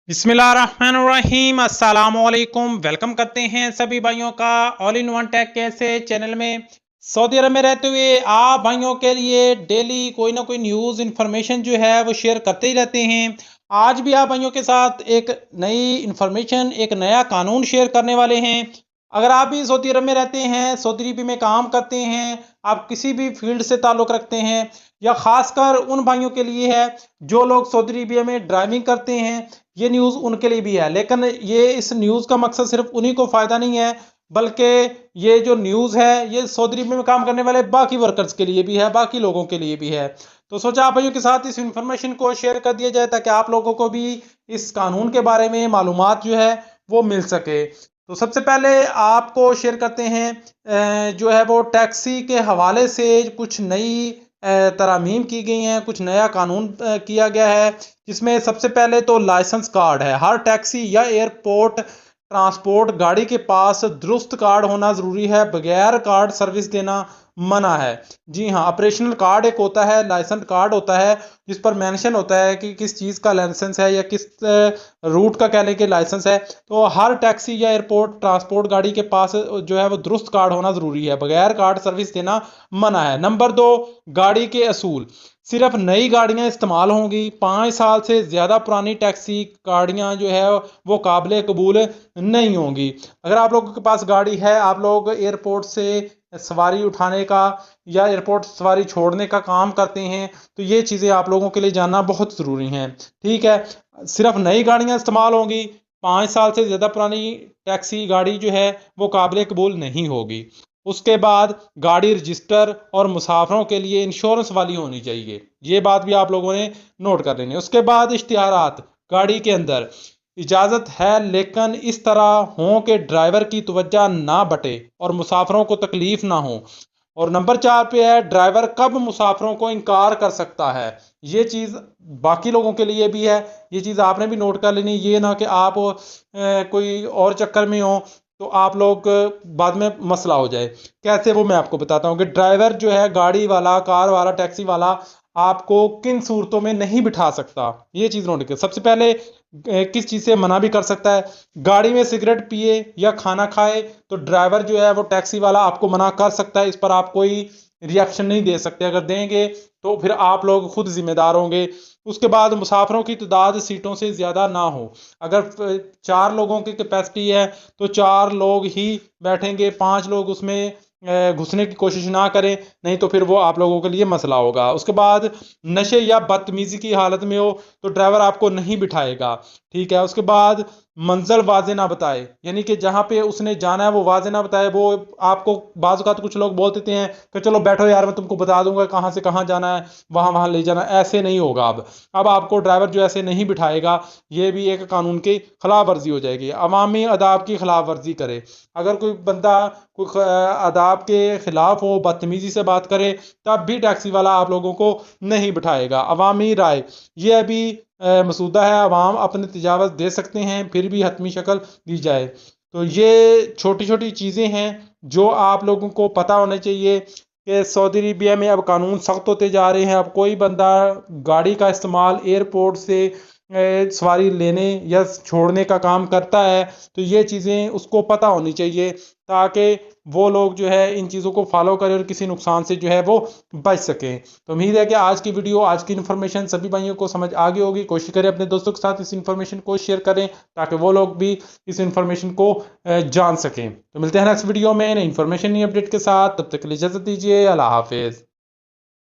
बिस्मिल्लाहिर्रहमानिर्रहीम अस्सलामुअलैकुम। वेलकम करते हैं सभी भाइयों का ऑल इन वन टेक कैसे चैनल में। सऊदी अरब में रहते हुए आप भाइयों के लिए डेली कोई ना कोई न्यूज़ इन्फॉर्मेशन जो है वो शेयर करते ही रहते हैं। आज भी आप भाइयों के साथ एक नई इन्फॉर्मेशन, एक नया कानून शेयर करने वाले हैं। अगर आप भी सऊदी अरब में रहते हैं, सऊदी अरब में काम करते हैं, आप किसी भी फील्ड से ताल्लुक़ रखते हैं, या ख़ासकर उन भाइयों के लिए है जो लोग सऊदी अरब में ड्राइविंग करते हैं, ये न्यूज़ उनके लिए भी है। लेकिन ये इस न्यूज़ का मकसद सिर्फ उन्हीं को फ़ायदा नहीं है, बल्कि ये जो न्यूज़ है ये सऊदी अरब में काम करने वाले बाकी वर्कर्स के लिए भी है, बाकी लोगों के लिए भी है। तो सोचा आप भाइयों के साथ इस इन्फॉर्मेशन को शेयर कर दिया जाए ताकि आप लोगों को भी इस कानून के बारे में मालूमात जो है वो मिल सके। तो सबसे पहले आपको शेयर करते हैं जो है वो टैक्सी के हवाले से कुछ नई तरामीम की गई हैं, कुछ नया कानून किया गया है, जिसमें सबसे पहले तो लाइसेंस कार्ड है। हर टैक्सी या एयरपोर्ट ट्रांसपोर्ट गाड़ी के पास दुरुस्त कार्ड होना ज़रूरी है, बगैर कार्ड सर्विस देना मना है। जी हाँ, ऑपरेशनल कार्ड एक होता है, लाइसेंस कार्ड होता है, जिस पर मेंशन होता है कि किस चीज़ का लाइसेंस है या किस रूट का कहने के लाइसेंस है। तो हर टैक्सी या एयरपोर्ट ट्रांसपोर्ट गाड़ी के पास जो है वो दुरुस्त कार्ड होना ज़रूरी है, बगैर कार्ड सर्विस देना मना है। नंबर 2, गाड़ी के असूल। सिर्फ नई गाड़ियां इस्तेमाल होंगी। 5 साल से ज़्यादा पुरानी टैक्सी गाड़ियां जो है वो काबिल कबूल नहीं होंगी। अगर आप लोगों के पास गाड़ी है, आप लोग एयरपोर्ट से सवारी उठाने का या एयरपोर्ट सवारी छोड़ने का काम करते हैं, तो ये चीज़ें आप लोगों के लिए जानना बहुत ज़रूरी हैं। ठीक है, सिर्फ नई गाड़ियां इस्तेमाल होंगी। 5 साल से ज़्यादा पुरानी टैक्सी गाड़ी जो है वो काबिल कबूल नहीं होगी। उसके बाद गाड़ी रजिस्टर और मुसाफरों के लिए इंश्योरेंस वाली होनी चाहिए, ये बात भी आप लोगों ने नोट कर लेनी है। उसके बाद इश्तिहारात। गाड़ी के अंदर इजाज़त है, लेकिन इस तरह हो कि ड्राइवर की तवज्जो ना बटे और मुसाफरों को तकलीफ ना हो। और नंबर 4 पे है, ड्राइवर कब मुसाफरों को इनकार कर सकता है। ये चीज़ बाकी लोगों के लिए भी है, ये चीज़ आपने भी नोट कर लेनी। ये ना कि आप कोई और चक्कर में हो तो आप लोग बाद में मसला हो जाए। कैसे, वो मैं आपको बताता हूँ कि ड्राइवर जो है, गाड़ी वाला, कार वाला, टैक्सी वाला आपको किन सूरतों में नहीं बिठा सकता, ये चीज़ नोट करें। सबसे पहले किस चीज़ से मना भी कर सकता है। गाड़ी में सिगरेट पिए या खाना खाए तो ड्राइवर जो है वो टैक्सी वाला आपको मना कर सकता है, इस पर आप कोई रिएक्शन नहीं दे सकते। अगर देंगे तो फिर आप लोग खुद जिम्मेदार होंगे। उसके बाद मुसाफरों की तादाद सीटों से ज़्यादा ना हो। अगर 4 लोगों की कैपेसिटी है तो 4 लोग ही बैठेंगे, 5 लोग उसमें घुसने की कोशिश ना करें, नहीं तो फिर वो आप लोगों के लिए मसला होगा। उसके बाद नशे या बदतमीज़ी की हालत में हो तो ड्राइवर आपको नहीं बिठाएगा। ठीक है। उसके बाद मंजिल वाज़े ना बताए, यानी कि जहाँ पे उसने जाना है वो वाज़े ना बताए। वो आपको बाज़ औक़ात कुछ लोग बोल देते हैं कि चलो बैठो यार, मैं तुमको बता दूंगा कहाँ से कहाँ जाना है, वहाँ वहाँ ले जाना। ऐसे नहीं होगा। अब आपको ड्राइवर जो ऐसे नहीं बिठाएगा, ये भी एक कानून की खिलाफ वर्जी हो जाएगी। अवामी आदाब की खिलाफ वर्जी करे, अगर कोई बंदा कोई आदाब के खिलाफ हो, बदतमीज़ी से बात करे, तब भी टैक्सी वाला आप लोगों को नहीं बिठाएगा। अवामी राय, ये अभी मसूदा है, अवाम अपने तजावज़ दे सकते हैं, फिर भी हतमी शक्ल दी जाए। तो ये छोटी छोटी चीज़ें हैं जो आप लोगों को पता होना चाहिए कि सऊदी अरबिया में अब कानून सख्त होते जा रहे हैं। अब कोई बंदा गाड़ी का इस्तेमाल एयरपोर्ट से सवारी लेने या छोड़ने का काम करता है तो ये चीज़ें उसको पता होनी चाहिए, ताकि वो लोग जो है इन चीज़ों को फॉलो करें और किसी नुकसान से जो है वो बच सकें। तो उम्मीद है कि आज की वीडियो, आज की इन्फॉर्मेशन सभी भाइयों को समझ आ गई होगी। कोशिश करें अपने दोस्तों के साथ इस इन्फॉर्मेशन को शेयर करें ताकि वो लोग भी इस इन्फॉर्मेशन को जान सकें। तो मिलते हैं नेक्स्ट वीडियो में नई इन्फॉर्मेशन, नई अपडेट के साथ। तब तक के लिए इजाज़त दीजिए। अल्लाह हाफिज़।